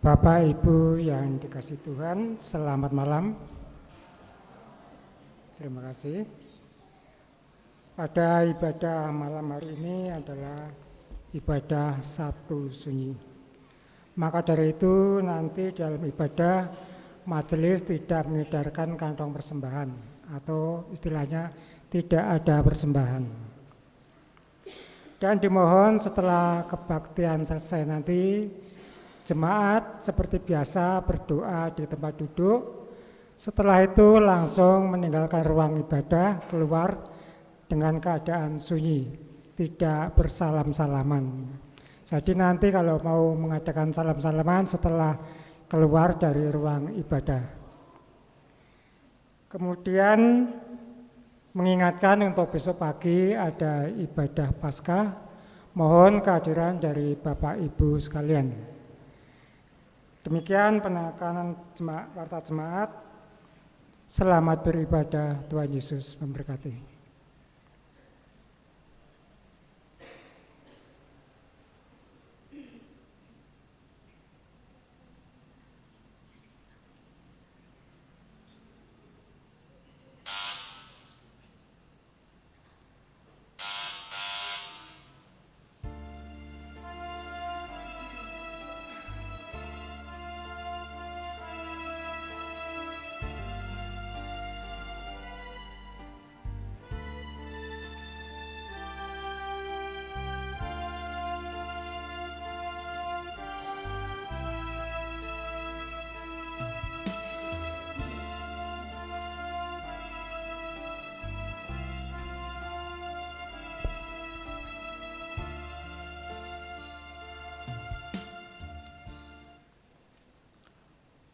Bapak Ibu yang dikasihi Tuhan, selamat malam. Terima kasih. Pada ibadah malam hari ini adalah ibadah Sabtu Sunyi. Maka dari itu nanti dalam ibadah majelis tidak mengedarkan kantong persembahan atau istilahnya tidak ada persembahan. Dan dimohon setelah kebaktian selesai nanti jemaat seperti biasa berdoa di tempat duduk. Setelah itu langsung meninggalkan ruang ibadah, keluar dengan keadaan sunyi, tidak bersalam-salaman. Jadi nanti kalau mau mengadakan salam-salaman setelah keluar dari ruang ibadah. Kemudian mengingatkan untuk besok pagi ada ibadah Paskah. Mohon kehadiran dari Bapak Ibu sekalian. Demikian penekanan warta jemaat. Selamat beribadah, Tuhan Yesus memberkati.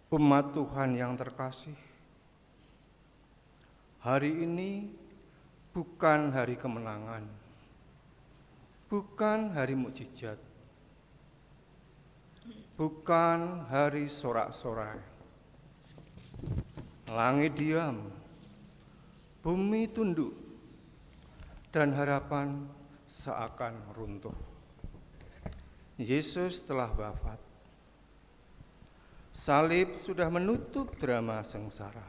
Umat Tuhan yang terkasih, hari ini bukan hari kemenangan, bukan hari mukjizat, bukan hari sorak-sorai. Langit diam, bumi tunduk, dan harapan seakan runtuh. Yesus telah wafat. Salib sudah menutup drama sengsara.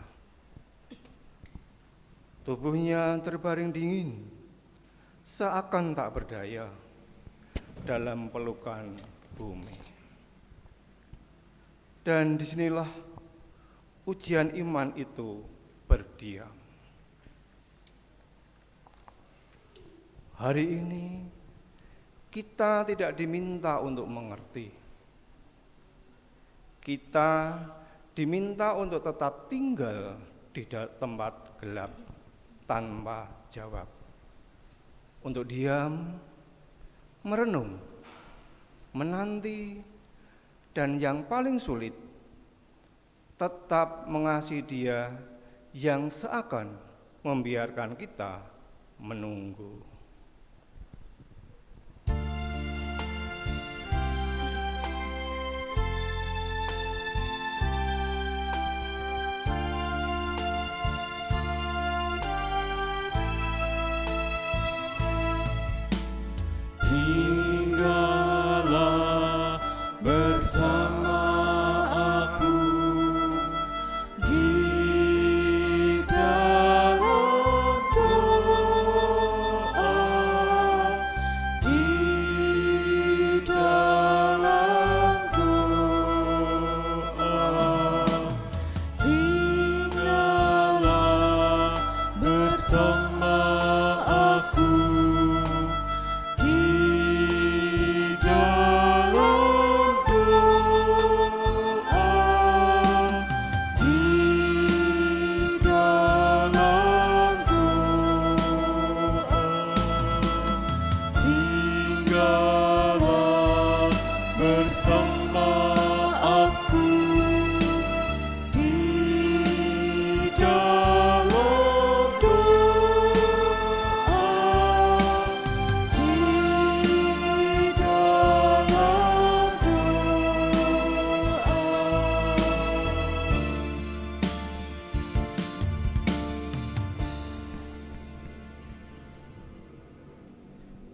Tubuhnya terbaring dingin, seakan tak berdaya dalam pelukan bumi. Dan disinilah ujian iman itu berdiam. Hari ini kita tidak diminta untuk mengerti. Kita diminta untuk tetap tinggal di tempat gelap tanpa jawab. Untuk diam, merenung, menanti, dan yang paling sulit, tetap mengasihi Dia yang seakan membiarkan kita menunggu.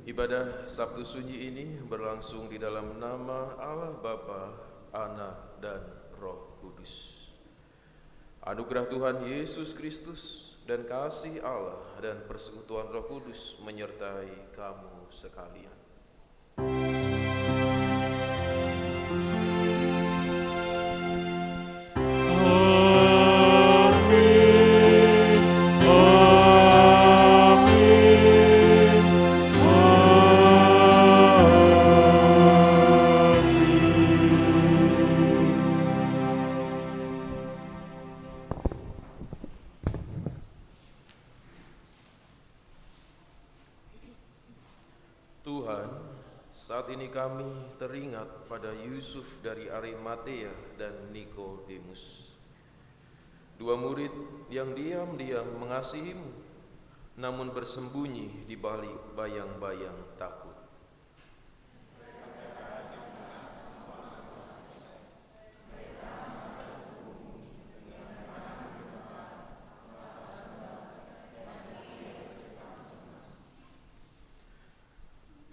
Ibadah Sabtu Sunyi ini berlangsung di dalam nama Allah Bapa, Anak, dan Roh Kudus. Anugerah Tuhan Yesus Kristus dan kasih Allah dan persekutuan Roh Kudus menyertai kamu sekalian. Tuhan, saat ini kami teringat pada Yusuf dari Arimatea dan Nikodemus, dua murid yang diam-diam mengasihimu, namun bersembunyi di balik bayang-bayang takut.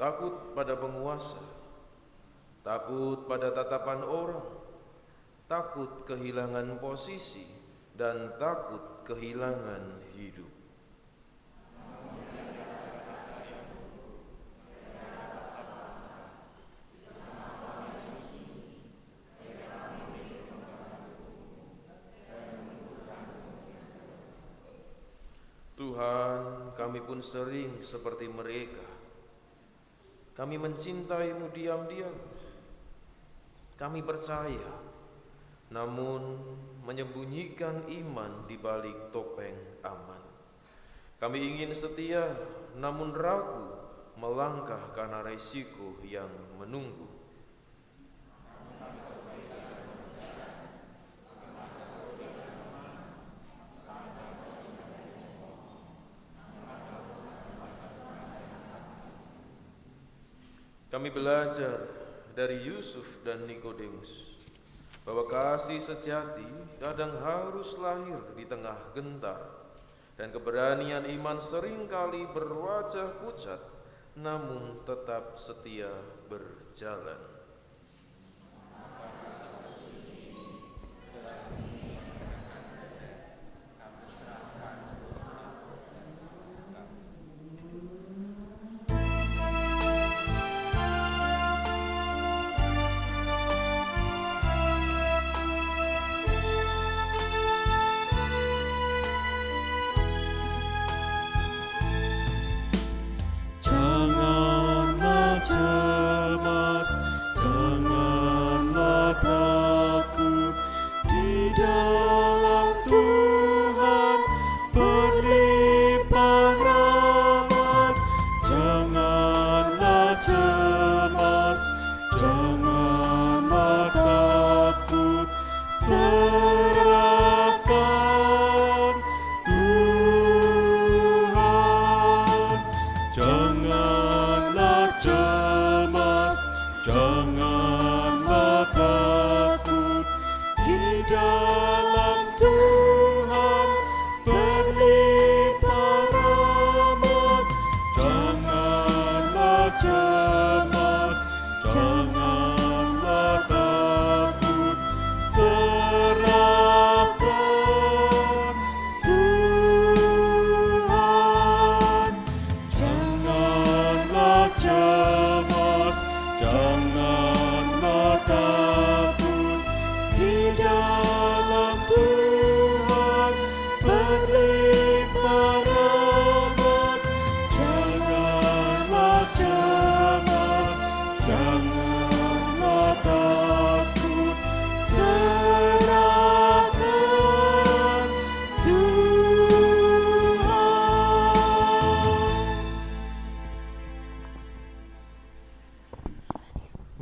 Takut pada penguasa, takut pada tatapan orang, takut kehilangan posisi, dan takut kehilangan hidup. Tuhan, kami pun sering seperti mereka. Kami mencintaimu diam-diam. Kami percaya, namun menyembunyikan iman di balik topeng aman. Kami ingin setia, namun ragu melangkah karena resiko yang menunggu. Kami belajar dari Yusuf dan Nikodemus bahwa kasih sejati kadang harus lahir di tengah gentar, dan keberanian iman seringkali berwajah pucat namun tetap setia berjalan.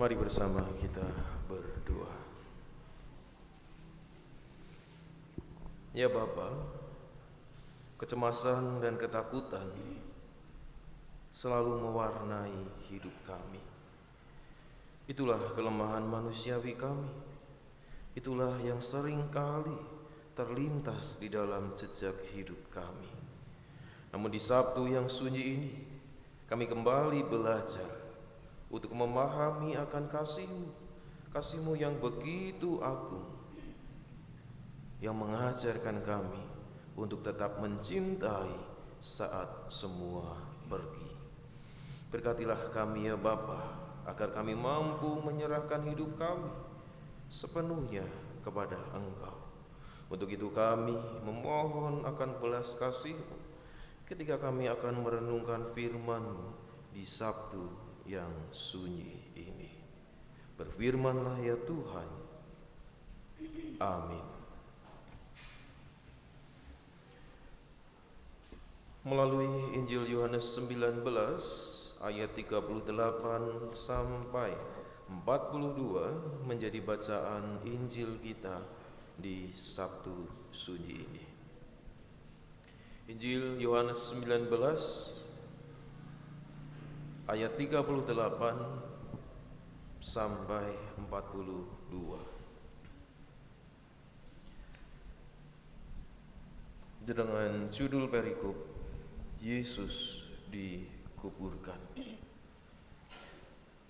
Mari bersama kita berdoa. Ya Bapa, kecemasan dan ketakutan selalu mewarnai hidup kami. Itulah kelemahan manusiawi kami. Itulah yang sering kali terlintas di dalam jejak hidup kami. Namun di Sabtu yang sunyi ini, kami kembali belajar untuk memahami akan kasih-Mu, kasih-Mu yang begitu agung, yang mengajarkan kami untuk tetap mencintai saat semua pergi. Berkatilah kami ya Bapa, agar kami mampu menyerahkan hidup kami sepenuhnya kepada Engkau. Untuk itu kami memohon akan belas kasih-Mu ketika kami akan merenungkan firman-Mu di Sabtu yang sunyi ini. Berfirmanlah ya Tuhan. Amin. Melalui Injil Yohanes 19 ayat 38 sampai 42 menjadi bacaan Injil kita di Sabtu sunyi ini. Injil Yohanes 19 ayat 38 sampai 42. Dengan judul perikop Yesus dikuburkan.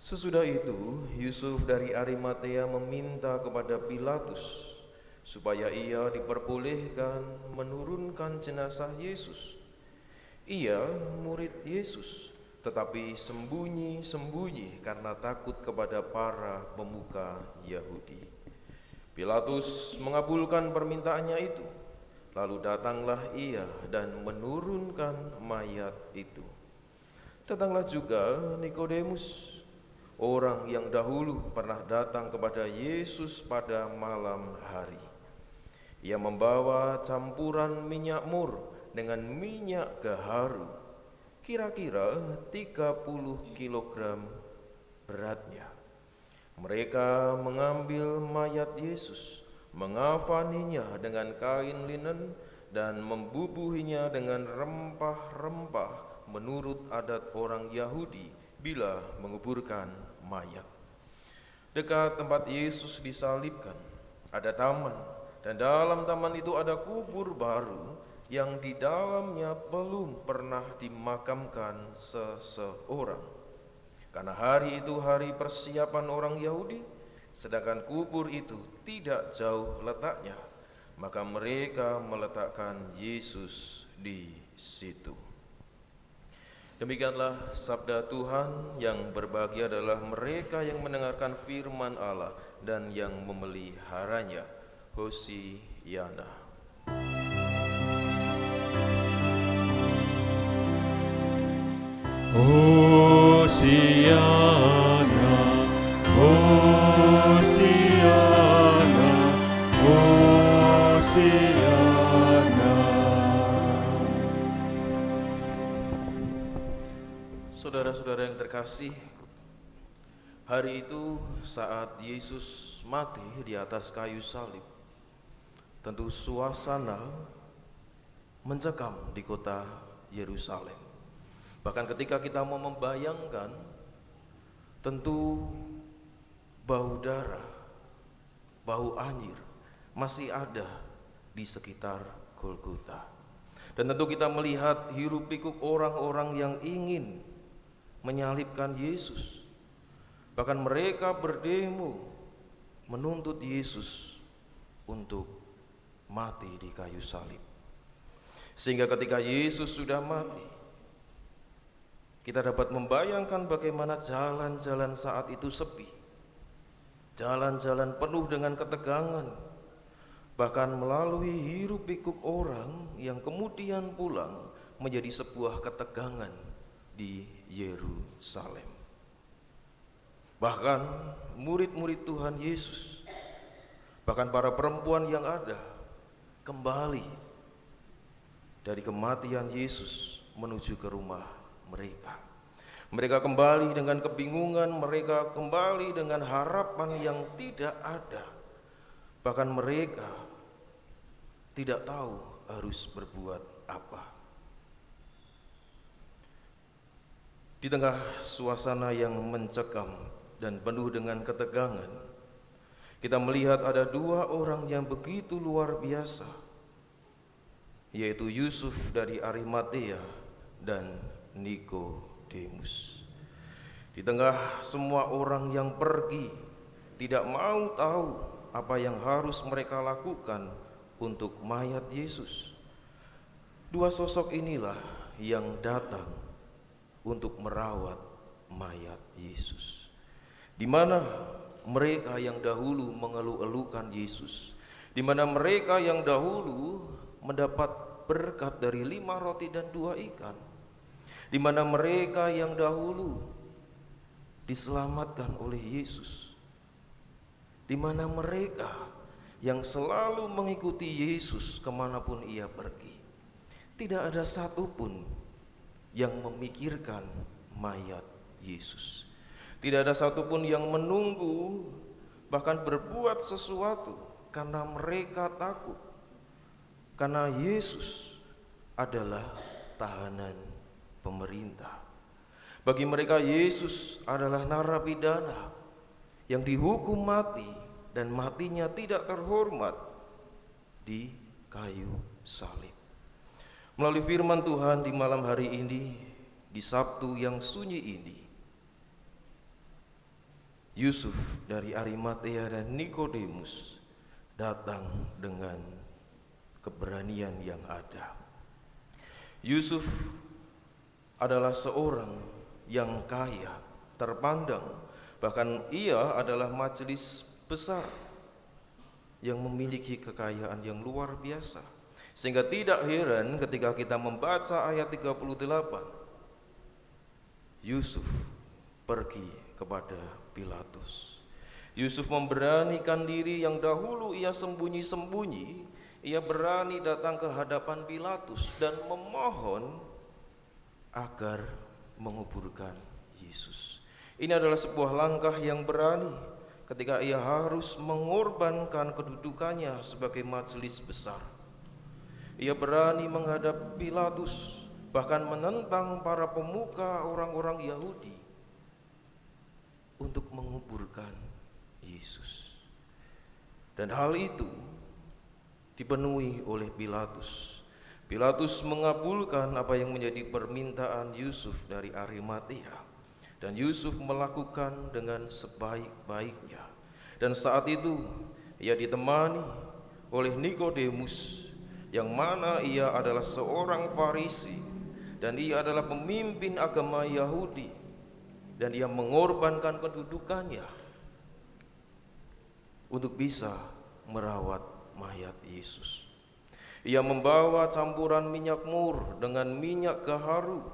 Sesudah itu Yusuf dari Arimatea meminta kepada Pilatus supaya ia diperbolehkan menurunkan jenazah Yesus. Ia murid Yesus, tetapi sembunyi-sembunyi karena takut kepada para pemuka Yahudi. Pilatus mengabulkan permintaannya itu. Lalu datanglah ia dan menurunkan mayat itu. Datanglah juga Nikodemus, orang yang dahulu pernah datang kepada Yesus pada malam hari. Ia membawa campuran minyak mur dengan minyak gaharu, kira-kira 30 kilogram beratnya. Mereka mengambil mayat Yesus, mengafaninya dengan kain linen dan membubuhinya dengan rempah-rempah menurut adat orang Yahudi bila menguburkan mayat. Dekat tempat Yesus disalibkan ada taman, dan dalam taman itu ada kubur baru yang di dalamnya belum pernah dimakamkan seseorang. Karena hari itu hari persiapan orang Yahudi, sedangkan kubur itu tidak jauh letaknya, maka mereka meletakkan Yesus di situ. Demikianlah sabda Tuhan. Yang berbahagia adalah mereka yang mendengarkan firman Allah dan yang memeliharanya. Hosiana. Hosiana, Hosiana, Hosiana. Saudara-saudara yang terkasih, hari itu saat Yesus mati di atas kayu salib, tentu suasana mencekam di kota Yerusalem. Bahkan ketika kita mau membayangkan, tentu bau darah, bau anyir masih ada di sekitar Golgota. Dan tentu kita melihat hiruk pikuk orang-orang yang ingin menyalibkan Yesus. Bahkan mereka berdemo menuntut Yesus untuk mati di kayu salib. Sehingga ketika Yesus sudah mati, kita dapat membayangkan bagaimana jalan-jalan saat itu sepi. Jalan-jalan penuh dengan ketegangan. Bahkan melalui hiruk pikuk orang yang kemudian pulang menjadi sebuah ketegangan di Yerusalem. Bahkan murid-murid Tuhan Yesus, bahkan para perempuan yang ada, kembali dari kematian Yesus menuju ke rumah mereka. Mereka kembali dengan kebingungan, mereka kembali dengan harapan yang tidak ada. Bahkan mereka tidak tahu harus berbuat apa. Di tengah suasana yang mencekam dan penuh dengan ketegangan, kita melihat ada dua orang yang begitu luar biasa, yaitu Yusuf dari Arimatea dan Nikodemus. Di tengah semua orang yang pergi, tidak mau tahu apa yang harus mereka lakukan untuk mayat Yesus. Dua sosok inilah yang datang untuk merawat mayat Yesus. Di mana mereka yang dahulu mengeluh-elukan Yesus, di mana mereka yang dahulu mendapat berkat dari 5 roti dan 2 ikan, di mana mereka yang dahulu diselamatkan oleh Yesus, di mana mereka yang selalu mengikuti Yesus kemanapun ia pergi. Tidak ada satupun yang memikirkan mayat Yesus. Tidak ada satupun yang menunggu, bahkan berbuat sesuatu, karena mereka takut. Karena Yesus adalah tahanan pemerintah. Bagi mereka Yesus adalah narapidana yang dihukum mati dan matinya tidak terhormat di kayu salib. Melalui firman Tuhan di malam hari ini, di Sabtu yang sunyi ini, Yusuf dari Arimatea dan Nikodemus datang dengan keberanian yang ada. Yusuf adalah seorang yang kaya, terpandang, bahkan ia adalah majelis besar yang memiliki kekayaan yang luar biasa. Sehingga tidak heran ketika kita membaca ayat 38, Yusuf pergi kepada Pilatus. Yusuf memberanikan diri yang dahulu ia sembunyi-sembunyi. Ia berani datang ke hadapan Pilatus dan memohon agar menguburkan Yesus. Ini adalah sebuah langkah yang berani ketika ia harus mengorbankan kedudukannya sebagai majelis besar. Ia berani menghadap Pilatus, bahkan menentang para pemuka orang-orang Yahudi untuk menguburkan Yesus. Dan hal itu dipenuhi oleh Pilatus. Pilatus mengabulkan apa yang menjadi permintaan Yusuf dari Arimatea, dan Yusuf melakukan dengan sebaik-baiknya. Dan saat itu ia ditemani oleh Nikodemus, yang mana ia adalah seorang Farisi dan ia adalah pemimpin agama Yahudi, dan ia mengorbankan kedudukannya untuk bisa merawat mayat Yesus. Ia membawa campuran minyak mur dengan minyak gaharu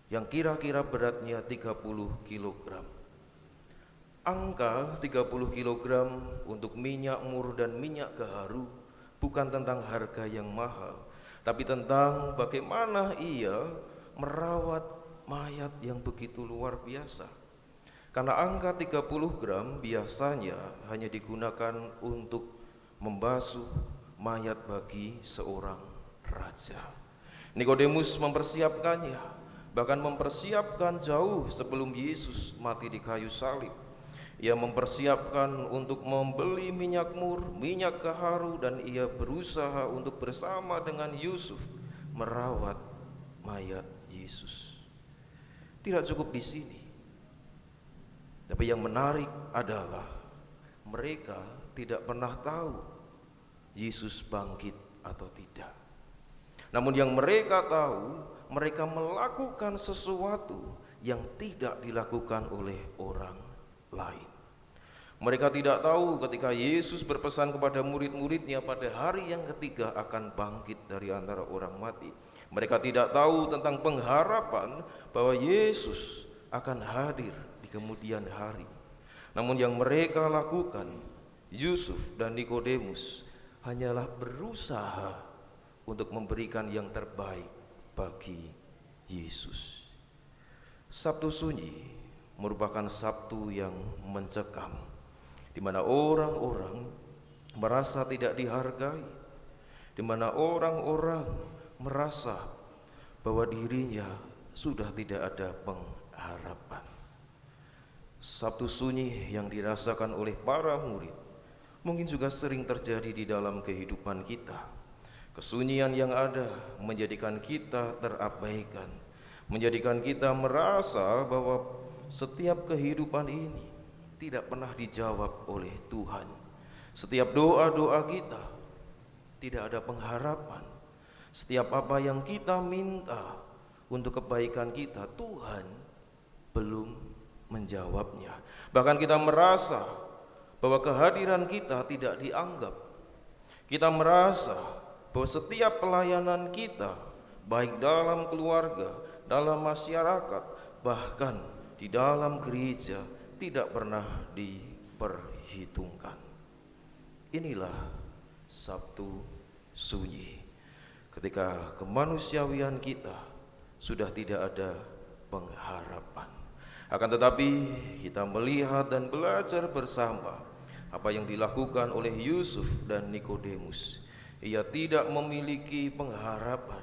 yang kira-kira beratnya 30 kg. Angka 30 kg untuk minyak mur dan minyak gaharu bukan tentang harga yang mahal, tapi tentang bagaimana ia merawat mayat yang begitu luar biasa. Karena angka 30 gram biasanya hanya digunakan untuk membasuh mayat bagi seorang raja. Nikodemus mempersiapkannya, bahkan mempersiapkan jauh sebelum Yesus mati di kayu salib. Ia mempersiapkan untuk membeli minyak mur, minyak gaharu, dan ia berusaha untuk bersama dengan Yusuf merawat mayat Yesus. Tidak cukup di sini, tapi yang menarik adalah mereka tidak pernah tahu Yesus bangkit atau tidak. Namun yang mereka tahu, mereka melakukan sesuatu yang tidak dilakukan oleh orang lain. Mereka tidak tahu ketika Yesus berpesan kepada murid-muridnya pada hari yang ketiga akan bangkit dari antara orang mati. Mereka tidak tahu tentang pengharapan bahwa Yesus akan hadir di kemudian hari. Namun yang mereka lakukan, Yusuf dan Nikodemus, hanyalah berusaha untuk memberikan yang terbaik bagi Yesus. Sabtu Sunyi merupakan Sabtu yang mencekam, di mana orang-orang merasa tidak dihargai, di mana orang-orang merasa bahwa dirinya sudah tidak ada pengharapan. Sabtu Sunyi yang dirasakan oleh para murid mungkin juga sering terjadi di dalam kehidupan kita. Kesunyian yang ada menjadikan kita terabaikan, menjadikan kita merasa bahwa setiap kehidupan ini tidak pernah dijawab oleh Tuhan. Setiap doa-doa kita tidak ada pengharapan. Setiap apa yang kita minta untuk kebaikan kita, Tuhan belum menjawabnya. Bahkan kita merasa bahwa kehadiran kita tidak dianggap. Kita merasa bahwa setiap pelayanan kita, baik dalam keluarga, dalam masyarakat, bahkan di dalam gereja, tidak pernah diperhitungkan. Inilah Sabtu sunyi, ketika kemanusiawian kita sudah tidak ada pengharapan. Akan tetapi kita melihat dan belajar bersama apa yang dilakukan oleh Yusuf dan Nikodemus. Ia tidak memiliki pengharapan,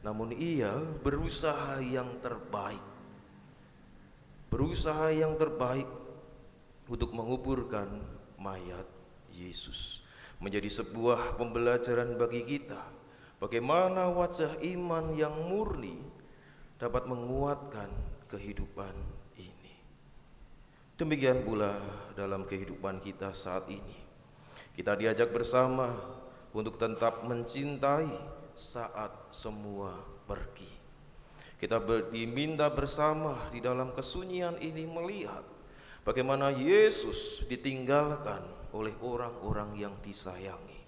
namun ia berusaha yang terbaik. Berusaha yang terbaik untuk menguburkan mayat Yesus. Menjadi sebuah pembelajaran bagi kita, bagaimana wajah iman yang murni dapat menguatkan kehidupan ini. Demikian pula dalam kehidupan kita saat ini. Kita diajak bersama untuk tetap mencintai saat semua pergi. Kita diminta bersama di dalam kesunyian ini melihat bagaimana Yesus ditinggalkan oleh orang-orang yang disayangi.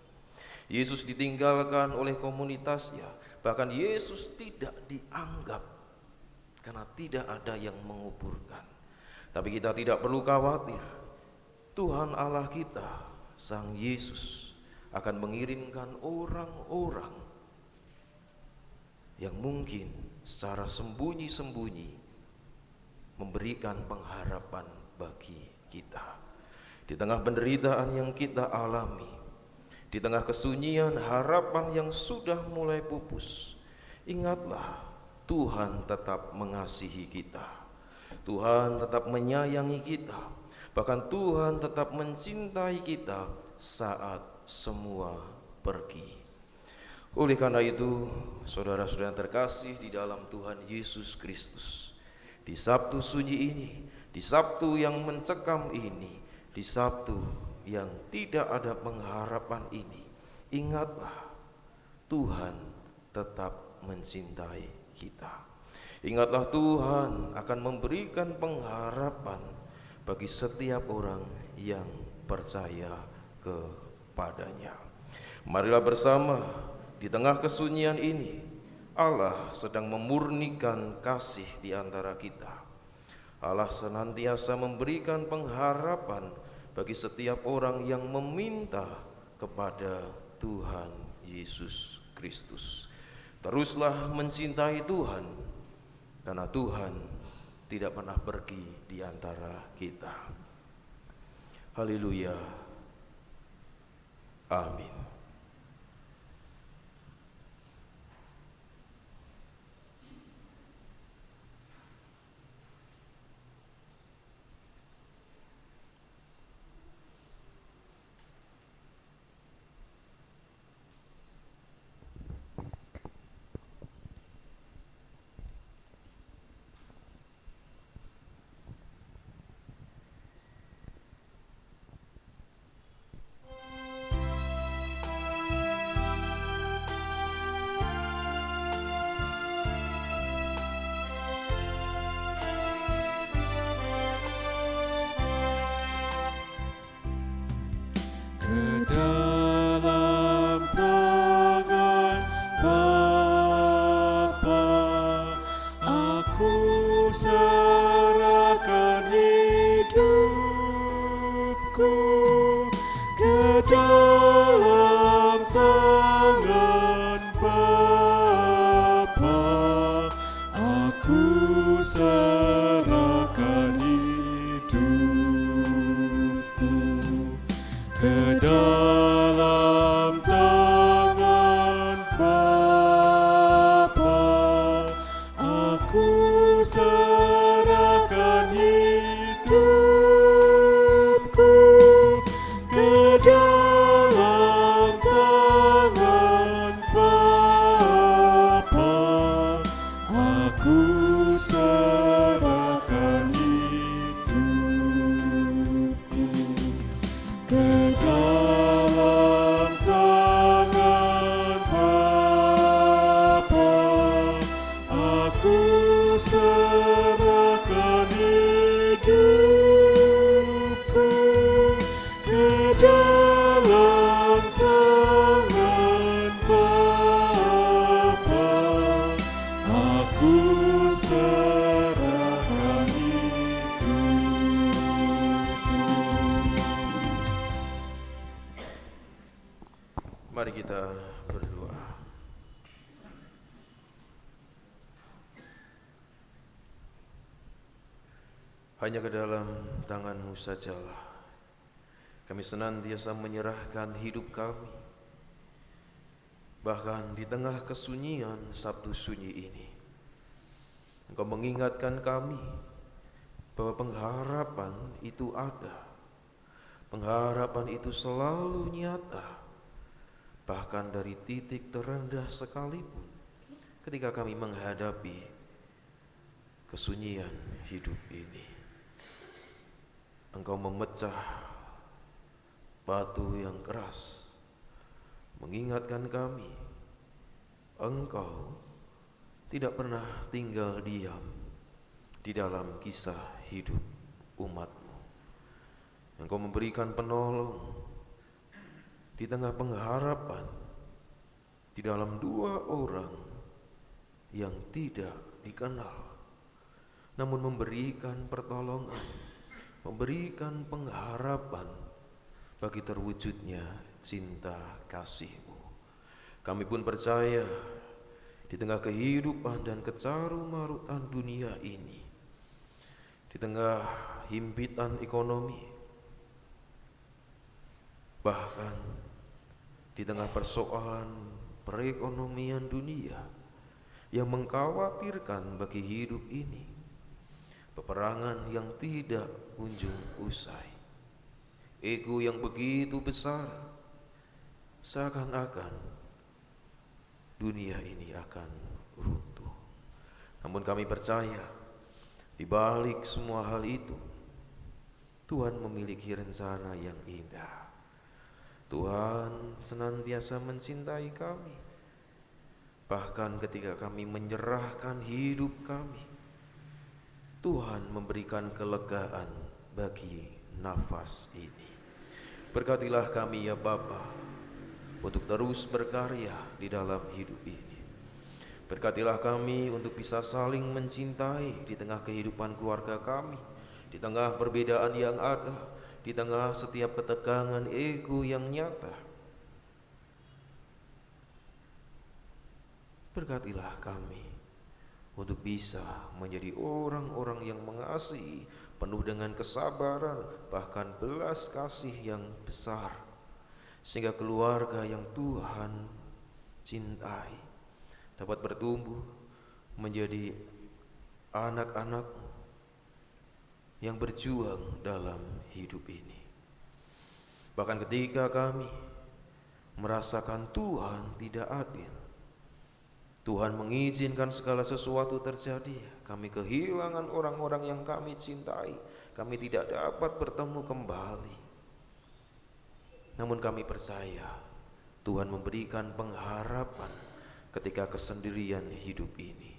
Yesus ditinggalkan oleh komunitasnya, bahkan Yesus tidak dianggap karena tidak ada yang menguburkan. Tapi kita tidak perlu khawatir. Tuhan Allah kita, Sang Yesus, akan mengirimkan orang-orang yang mungkin secara sembunyi-sembunyi memberikan pengharapan bagi kita. Di tengah penderitaan yang kita alami, di tengah kesunyian harapan yang sudah mulai pupus, ingatlah Tuhan tetap mengasihi kita. Tuhan tetap menyayangi kita. Bahkan Tuhan tetap mencintai kita saat semua pergi. Oleh karena itu, saudara-saudara terkasih di dalam Tuhan Yesus Kristus, di Sabtu sunyi ini, di Sabtu yang mencekam ini, di Sabtu yang tidak ada pengharapan ini, ingatlah Tuhan tetap mencintai kita. Ingatlah Tuhan akan memberikan pengharapan bagi setiap orang yang percaya kepadanya. Marilah bersama di tengah kesunyian ini, Allah sedang memurnikan kasih di antara kita. Allah senantiasa memberikan pengharapan bagi setiap orang yang meminta kepada Tuhan Yesus Kristus. Teruslah mencintai Tuhan, karena Tuhan tidak pernah pergi di antara kita. Haleluya. Amin. Dalam tangan Bapa, aku serahkan hidupku. Ke dalam tangan Bapa, aku serahkan hidupku. Ke dalam tangan Bapa, aku serahkan hidupku. Ke dalam tangan Bapa, aku serahkan hidupku. dalam tangan Bapa, aku serahkan hidupku. Mari kita berdoa. Hanya ke dalam tangan-Mu sajalah kami senantiasa menyerahkan hidup kami. Bahkan di tengah kesunyian Sabtu Sunyi ini, Engkau mengingatkan kami bahwa pengharapan itu ada. Pengharapan itu selalu nyata. Bahkan dari titik terendah sekalipun, ketika kami menghadapi kesunyian hidup ini, Engkau memecah batu yang keras, mengingatkan kami, Engkau tidak pernah tinggal diam di dalam kisah hidup umat-Mu. Engkau memberikan penolong di tengah pengharapan di dalam dua orang yang tidak dikenal, namun memberikan pertolongan, memberikan pengharapan bagi terwujudnya cinta kasih-Mu. Kami pun percaya di tengah kehidupan dan kecarumarutan dunia ini, di tengah himpitan ekonomi, bahkan di tengah persoalan perekonomian dunia yang mengkhawatirkan bagi hidup ini, peperangan yang tidak kunjung usai, ego yang begitu besar, seakan-akan dunia ini akan runtuh. Namun kami percaya di balik semua hal itu, Tuhan memiliki rencana yang indah. Tuhan senantiasa mencintai kami. Bahkan ketika kami menyerahkan hidup kami, Tuhan memberikan kelegaan bagi nafas ini. Berkatilah kami ya Bapa, untuk terus berkarya di dalam hidup ini. Berkatilah kami untuk bisa saling mencintai di tengah kehidupan keluarga kami, di tengah perbedaan yang ada, di tengah setiap ketegangan ego yang nyata. Berkatilah kami untuk bisa menjadi orang-orang yang mengasihi, penuh dengan kesabaran, bahkan belas kasih yang besar, sehingga keluarga yang Tuhan cintai dapat bertumbuh menjadi anak-anak-Mu yang berjuang dalam hidup ini. Bahkan ketika kami merasakan Tuhan tidak adil, Tuhan mengizinkan segala sesuatu terjadi, kami kehilangan orang-orang yang kami cintai, kami tidak dapat bertemu kembali. Namun kami percaya Tuhan memberikan pengharapan ketika kesendirian hidup ini,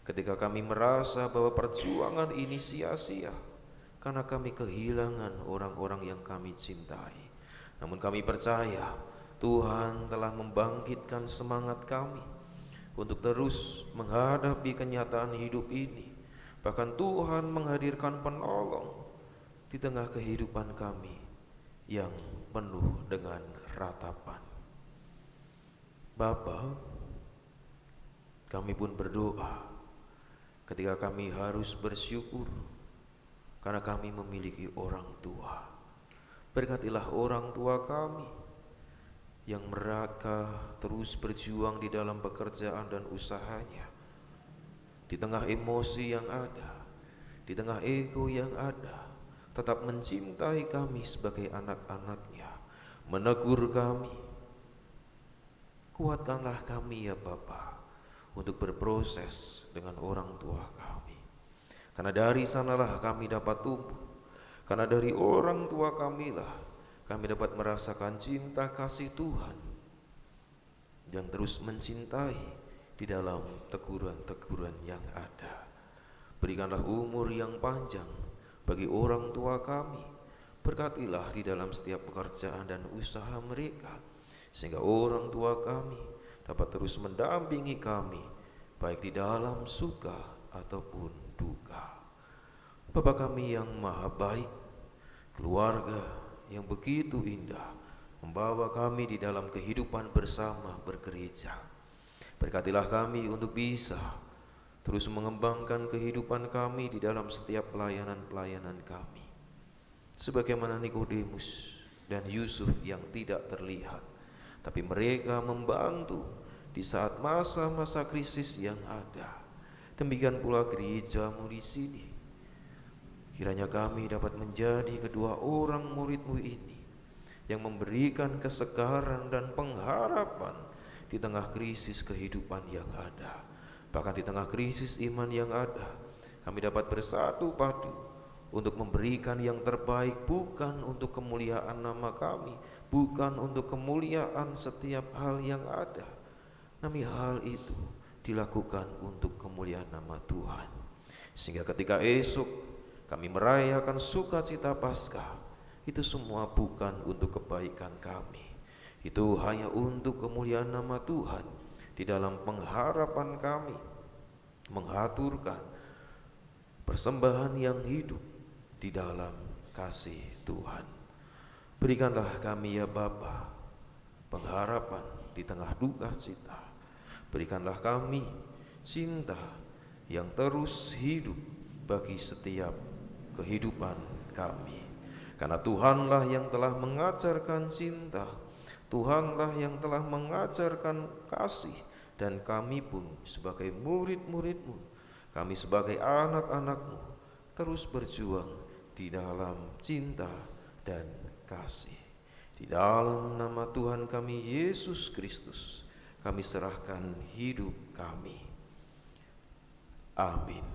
ketika kami merasa bahwa perjuangan ini sia-sia karena kami kehilangan orang-orang yang kami cintai. Namun kami percaya Tuhan telah membangkitkan semangat kami untuk terus menghadapi kenyataan hidup ini. Bahkan Tuhan menghadirkan penolong di tengah kehidupan kami yang penuh dengan ratapan. Bapa, kami pun berdoa ketika kami harus bersyukur karena kami memiliki orang tua. Berkatilah orang tua kami yang mereka terus berjuang di dalam pekerjaan dan usahanya, di tengah emosi yang ada, di tengah ego yang ada, tetap mencintai kami sebagai anak-anaknya, menegur kami. Kuatkanlah kami ya Bapa untuk berproses dengan orang tua kami, karena dari sanalah kami dapat tumbuh, karena dari orang tua kamilah kami dapat merasakan cinta kasih Tuhan yang terus mencintai di dalam teguran-teguran yang ada. Berikanlah umur yang panjang bagi orang tua kami, Berkatilah di dalam setiap pekerjaan dan usaha mereka, sehingga orang tua kami dapat terus mendampingi kami, baik di dalam suka ataupun duka. Bapa kami yang maha baik, keluarga yang begitu indah membawa kami di dalam kehidupan bersama bergereja. Berkatilah kami untuk bisa terus mengembangkan kehidupan kami di dalam setiap pelayanan-pelayanan kami. Sebagaimana Nikodemus dan Yusuf yang tidak terlihat, tapi mereka membantu di saat masa-masa krisis yang ada. Demikian pula gerejamu di sini. Kiranya kami dapat menjadi kedua orang murid-Mu ini yang memberikan kesegaran dan pengharapan di tengah krisis kehidupan yang ada. Bahkan di tengah krisis iman yang ada, kami dapat bersatu padu untuk memberikan yang terbaik, bukan untuk kemuliaan nama kami, bukan untuk kemuliaan setiap hal yang ada, namun hal itu dilakukan untuk kemuliaan nama Tuhan. Sehingga ketika esok kami merayakan sukacita Paskah, itu semua bukan untuk kebaikan kami, itu hanya untuk kemuliaan nama Tuhan. Di dalam pengharapan kami mengaturkan persembahan yang hidup di dalam kasih Tuhan. Berikanlah kami ya Bapa pengharapan di tengah duka cita. Berikanlah kami cinta yang terus hidup bagi setiap kehidupan kami. Karena Tuhanlah yang telah mengajarkan cinta, Tuhanlah yang telah mengajarkan kasih, dan kami pun sebagai murid-murid-Mu, kami sebagai anak-anak-Mu, terus berjuang di dalam cinta dan kasih. Di dalam nama Tuhan kami Yesus Kristus, kami serahkan hidup kami. Amin.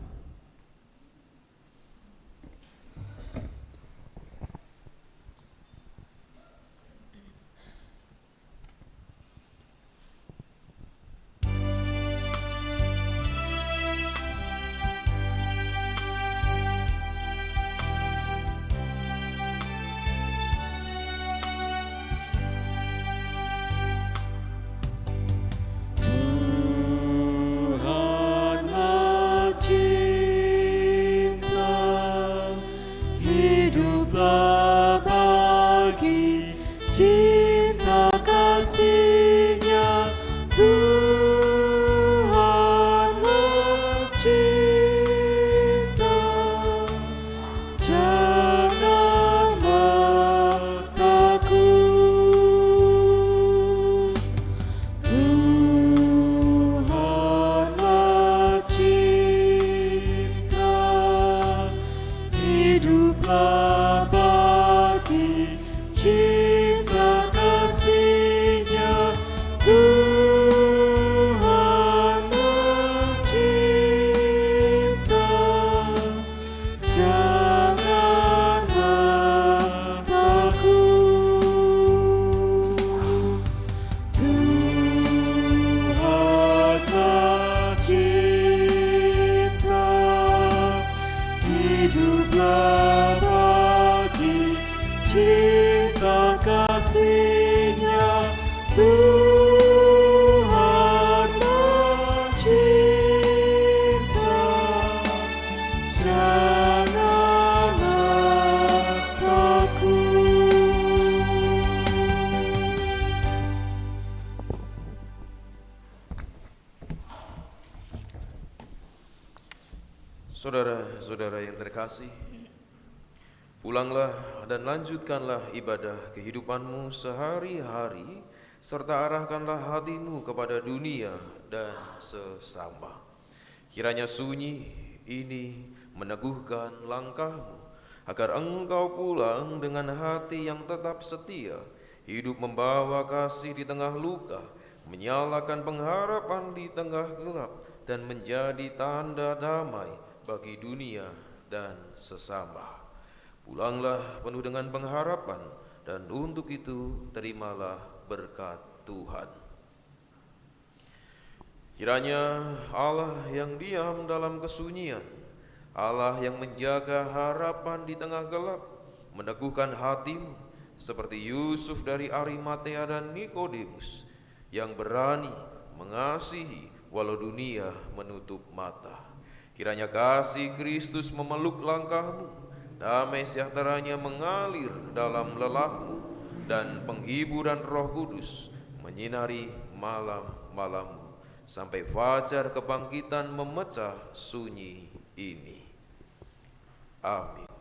Saudara-saudara yang terkasih, pulanglah dan lanjutkanlah ibadah kehidupanmu sehari-hari, serta arahkanlah hatimu kepada dunia dan sesama. Kiranya sunyi ini meneguhkan langkahmu, agar engkau pulang dengan hati yang tetap setia, hidup membawa kasih di tengah luka, menyalakan pengharapan di tengah gelap, dan menjadi tanda damai bagi dunia dan sesama. Pulanglah penuh dengan pengharapan, dan untuk itu terimalah berkat Tuhan. Kiranya Allah yang diam dalam kesunyian, Allah yang menjaga harapan di tengah gelap, meneguhkan hatimu seperti Yusuf dari Arimatea dan Nikodemus yang berani mengasihi walau dunia menutup mata. Kiranya kasih Kristus memeluk langkahmu, damai sejahteranya mengalir dalam lelahmu, dan penghiburan Roh Kudus menyinari malam-malammu sampai fajar kebangkitan memecah sunyi ini. Amin.